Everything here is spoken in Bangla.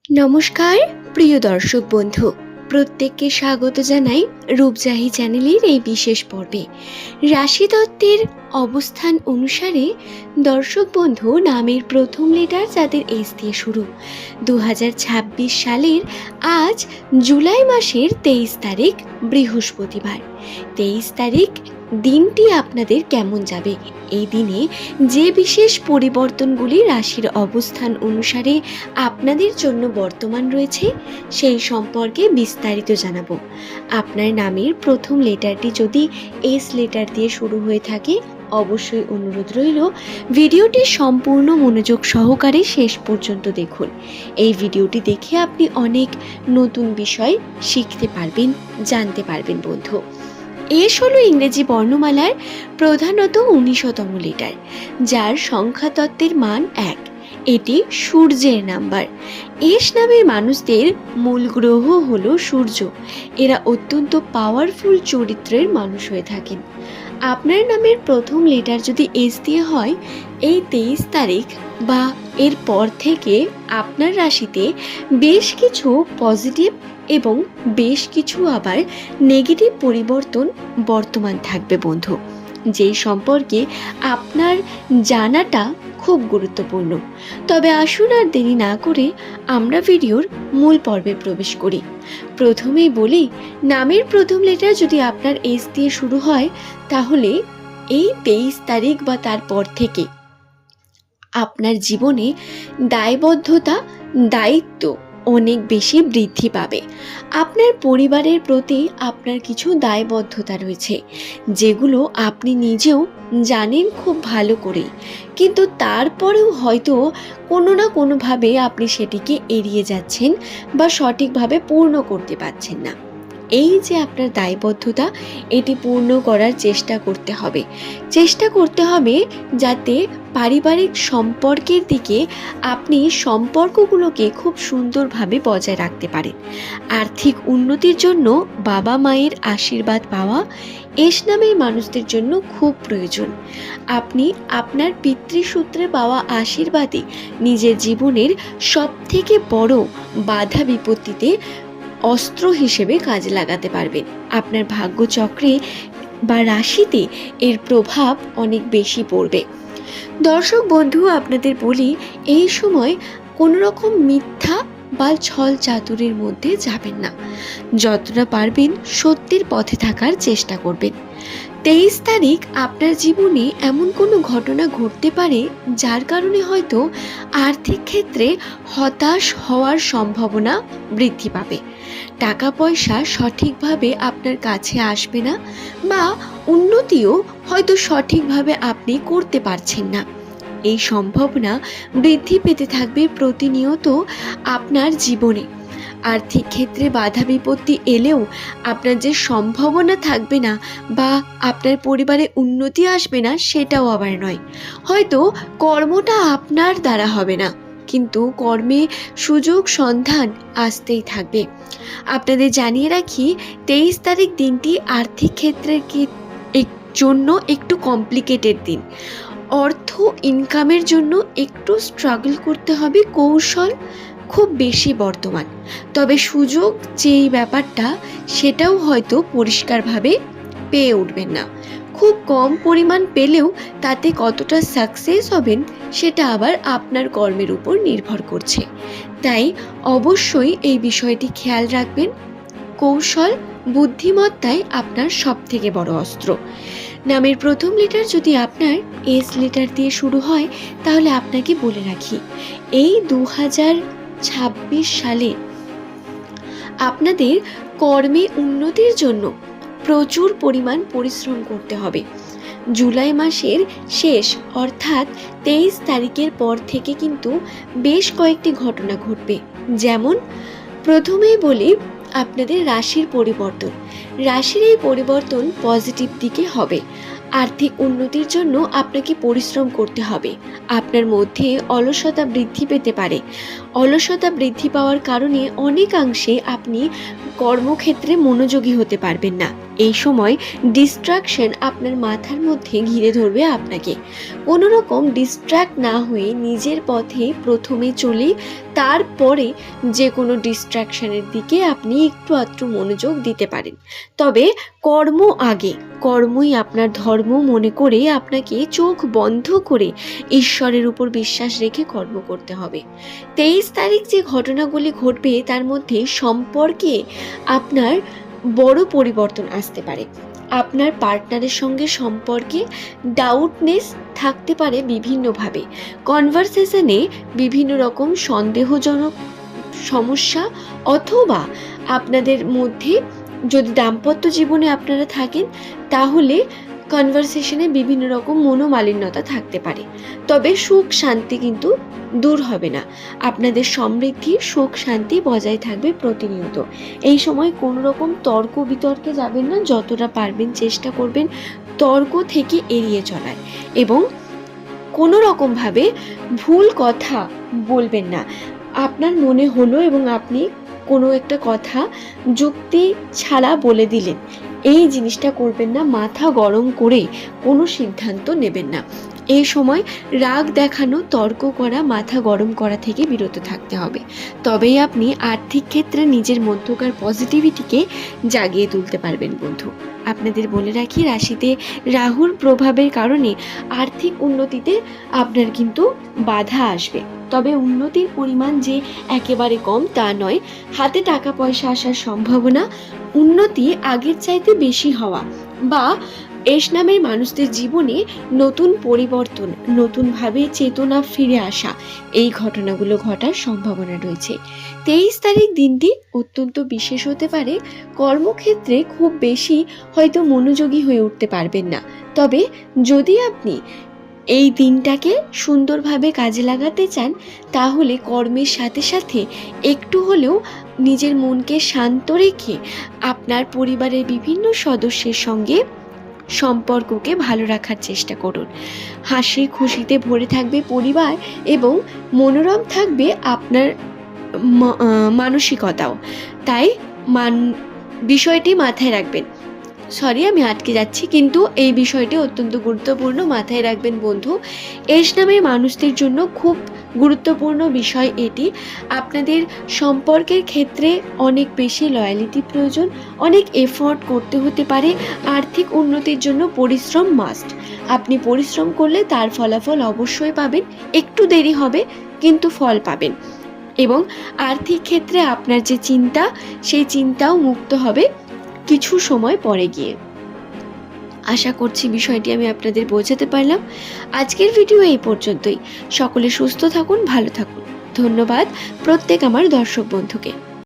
নমস্কার প্রিয় দর্শক বন্ধু, প্রত্যেককে স্বাগত জানাই রূপজাহি চ্যানেলের এই বিশেষ পর্বে। রাশিতত্ত্বের অবস্থান অনুসারে দর্শক বন্ধু নামের প্রথম লেটার যাদের এস দিয়ে শুরু, 2026 সালের আজ জুলাই মাসের 23 তারিখ বৃহস্পতিবার। 23 তারিখ দিনটি আপনাদের কেমন যাবে, এই দিনে যে বিশেষ পরিবর্তনগুলি রাশির অবস্থান অনুসারে আপনাদের জন্য বর্তমান রয়েছে সেই সম্পর্কে বিস্তারিত জানাবো। আপনার নামের প্রথম লেটারটি যদি এস লেটার দিয়ে শুরু হয়ে থাকে, অবশ্যই অনুরোধ রইল ভিডিওটি সম্পূর্ণ মনোযোগ সহকারে শেষ পর্যন্ত দেখুন। এই ভিডিওটি দেখে আপনি অনেক নতুন বিষয় শিখতে পারবেন, জানতে পারবেন বন্ধু। এস হলো ইংরেজি বর্ণমালার প্রধানত 19তম লেটার, যার সংখ্যাতত্ত্বের মান 1। এটি সূর্যের নাম্বার। এস নামের মানুষদের মূল গ্রহ হলো সূর্য। এরা অত্যন্ত পাওয়ারফুল চরিত্রের মানুষ হয়ে থাকেন। আপনার নামের প্রথম লেটার যদি এস দিয়ে হয়, এই 23 তারিখ বা এর পর থেকে আপনার রাশিতে বেশ কিছু পজিটিভ এবং বেশ কিছু আবার নেগেটিভ পরিবর্তন বর্তমান থাকবে বন্ধু, যেই সম্পর্কে আপনার জানাটা খুব গুরুত্বপূর্ণ। তবে আসুন আর দেরি না করে আমরা ভিডিওর মূল পর্বে প্রবেশ করি। প্রথমেই বলি, নামের প্রথম লেটার যদি আপনার এস দিয়ে শুরু হয়, তাহলে এই 23 তারিখ বা তারপর থেকে আপনার জীবনে দায়বদ্ধতা, দায়িত্ব অনেক বেশি বৃদ্ধি পাবে। আপনার পরিবারের প্রতি আপনার কিছু দায়বদ্ধতা রয়েছে, যেগুলো আপনি নিজেও জানেন খুব ভালো করেই, কিন্তু তারপরেও হয়তো কোনো না কোনোভাবে আপনি সেটিকে এড়িয়ে যাচ্ছেন বা সঠিকভাবে পূর্ণ করতে পারছেন না। এই যে আপনার দায়বদ্ধতা, এটি পূর্ণ করার চেষ্টা করতে হবে যাতে পারিবারিক সম্পর্কের দিকে আপনি সম্পর্কগুলোকে খুব সুন্দরভাবে বজায় রাখতে পারেন। আর্থিক উন্নতির জন্য বাবা মায়ের আশীর্বাদ পাওয়া এস নামের মানুষদের জন্য খুব প্রয়োজন। আপনি আপনার পিতৃসূত্রে পাওয়া আশীর্বাদে নিজের জীবনের সবথেকে বড় বাধা বিপত্তিতে অস্ত্র হিসেবে কাজে লাগাতে পারবেন। আপনার ভাগ্যচক্রে বা রাশিতে এর প্রভাব অনেক বেশি পড়বে। দর্শক বন্ধু, আপনাদের বলি, এই সময় কোনো রকম মিথ্যা বা ছল চাতুরির মধ্যে যাবেন না। যতটা পারবেন সত্যের পথে থাকার চেষ্টা করবেন। 23 তারিখ আপনার জীবনে এমন কোনো ঘটনা ঘটতে পারে যার কারণে হয়তো আর্থিক ক্ষেত্রে হতাশ হওয়ার সম্ভাবনা বৃদ্ধি পাবে। টাকা পয়সা সঠিকভাবে আপনার কাছে আসবে না বা উন্নতিও হয়তো সঠিকভাবে আপনি করতে পারছেন না। এই সম্ভাবনা বৃদ্ধি পেতে থাকবে প্রতিনিয়ত আপনার জীবনে। আর্থিক ক্ষেত্রে বাধা বিপত্তি এলেও আপনার যে সম্ভাবনা থাকবে না বা আপনার পরিবারে উন্নতি আসবে না, সেটাও আবার নয়। হয়তো কর্মটা আপনার দ্বারা হবে না, কিন্তু কর্মে সুযোগ সন্ধান আসতেই থাকবে। আপনাদের জানিয়ে রাখি, 23 তারিখ দিনটি আর্থিক ক্ষেত্রের জন্য একটু কমপ্লিকেটেড দিন। অর্থ ইনকামের জন্য একটু স্ট্রাগল করতে হবে, কৌশল খুব বেশি বর্তমান। তবে সুযোগ যেই ব্যাপারটা, সেটাও হয়তো পরিষ্কারভাবে পেয়ে উঠবেন না। খুব কম পরিমাণ পেলেও তাতে কতটা সাকসেস হবেন সেটা আবার আপনার কর্মের উপর নির্ভর করছে। তাই অবশ্যই এই বিষয়টি খেয়াল রাখবেন। কৌশল, বুদ্ধিমত্তাই আপনার সবথেকে বড় অস্ত্র। নামের প্রথম লেটার যদি আপনার এস লেটার দিয়ে শুরু হয়, তাহলে আপনাকে বলে রাখি, এই 2026 সালে আপনাদের কর্মে উন্নতির জন্য প্রচুর পরিমাণ পরিশ্রম করতে হবে। জুলাই মাসের শেষ অর্থাৎ 23 তারিখের পর থেকে কিন্তু বেশ কয়েকটি ঘটনা ঘটবে। যেমন প্রথমেই বলি, আপনাদের রাশির পরিবর্তন। রাশির এই পরিবর্তন পজিটিভ দিকে হবে। আর্থিক উন্নতির জন্য আপনাকে পরিশ্রম করতে হবে। আপনার মধ্যে অলসতা বৃদ্ধি পেতে পারে। অলসতা বৃদ্ধি পাওয়ার কারণে অনেকাংশে আপনি কর্মক্ষেত্রে মনোযোগী হতে পারবেন না। এই সময় ডিস্ট্রাকশন আপনার মাথার মধ্যে ঘিরে ধরবে আপনাকে। কোনো রকম ডিস্ট্র্যাক্ট না হয়ে নিজের পথে প্রথমে চলে তারপরে যে কোনো ডিস্ট্রাকশনের দিকে আপনি একটু আধটু মনোযোগ দিতে পারেন। তবে কর্ম আগে, কর্মই আপনার ধর্ম মনে করে আপনাকে চোখ বন্ধ করে ঈশ্বরের উপর বিশ্বাস রেখে কর্ম করতে হবে। 23 তারিখ যে ঘটনাগুলি ঘটবে তার মধ্যে সম্পর্কে আপনার বড় পরিবর্তন আসতে পারে। আপনার পার্টনারের সঙ্গে সম্পর্কে ডাউটনেস থাকতে পারে বিভিন্নভাবে। কনভারসেশনে বিভিন্ন রকম সন্দেহজনক সমস্যা, অথবা আপনাদের মধ্যে যদি দাম্পত্য জীবনে আপনারা থাকেন তাহলে কনভারসেশনে বিভিন্ন রকম মনোমালিন্যতা থাকতে পারে। তবে সুখ শান্তি কিন্তু দূর হবে না। আপনাদের সমৃদ্ধি, সুখ শান্তি বজায় থাকবে প্রতিনিয়ত। এই সময় কোনো রকম তর্ক বিতর্কে যাবেন না, যতটা পারবেন চেষ্টা করবেন তর্ক থেকে এড়িয়ে চলার, এবং কোনো রকমভাবে ভুল কথা বলবেন না। আপনার মনে হলো এবং আপনি কোনো একটা কথা যুক্তি ছাড়া বলে দিলেন, এই জিনিসটা করবেন না। মাথা গরম করে কোনো সিদ্ধান্ত নেবেন না। এই সময় রাগ দেখানো, তর্ক করা, মাথা গরম করা থেকে বিরত থাকতে হবে। তবেই আপনি আর্থিক ক্ষেত্রে নিজের মধ্যকার পজিটিভিটিকে জাগিয়ে তুলতে পারবেন বন্ধু। আপনাদের বলে রাখি, রাশিতে রাহুর প্রভাবের কারণে আর্থিক উন্নতিতে আপনার কিন্তু বাধা আসবে। তবে উন্নতির পরিমাণ যে একেবারে কম তা নয়। হাতে টাকা পয়সা আসার সম্ভাবনা, উন্নতি আগের চাইতে বেশি হওয়া, বা এস নামের মানুষদের জীবনে নতুন পরিবর্তন, নতুনভাবে চেতনা ফিরে আসা, এই ঘটনাগুলো ঘটার সম্ভাবনা রয়েছে। 23 তারিখ দিনটি অত্যন্ত বিশেষ হতে পারে। কর্মক্ষেত্রে খুব বেশি হয়তো মনোযোগী হয়ে উঠতে পারবেন না। তবে যদি আপনি এই দিনটাকে সুন্দরভাবে কাজে লাগাতে চান তাহলে কর্মের সাথে সাথে একটু হলেও নিজের মনকে শান্ত রেখে আপনার পরিবারের বিভিন্ন সদস্যের সঙ্গে সম্পর্ককে ভালো রাখার চেষ্টা করুন। হাসি খুশিতে ভরে থাকবে পরিবার এবং মনোরম থাকবে আপনার মানসিকতাও। তাই বিষয়টি মাথায় রাখবেন। সরি, আমি আটকে যাচ্ছি, কিন্তু এই বিষয়টি অত্যন্ত গুরুত্বপূর্ণ, মাথায় রাখবেন বন্ধু। এস নামের মানুষদের জন্য খুব গুরুত্বপূর্ণ বিষয় এটি। আপনাদের সম্পর্কের ক্ষেত্রে অনেক বেশি লয়ালিটি প্রয়োজন, অনেক এফোর্ট করতে হতে পারে। আর্থিক উন্নতির জন্য পরিশ্রম মাস্ট। আপনি পরিশ্রম করলে তার ফলাফল অবশ্যই পাবেন। একটু দেরি হবে কিন্তু ফল পাবেন। এবং আর্থিক ক্ষেত্রে আপনার যে চিন্তা, সেই চিন্তাও মুক্ত হবে কিছু সময় পরে গিয়ে। আশা করছি বিষয়টি আমি আপনাদের বোঝাতে পারলাম। আজকের ভিডিও এই পর্যন্তই। সকলে সুস্থ থাকুন, ভালো থাকুন। ধন্যবাদ প্রত্যেক আমার দর্শক বন্ধুকে।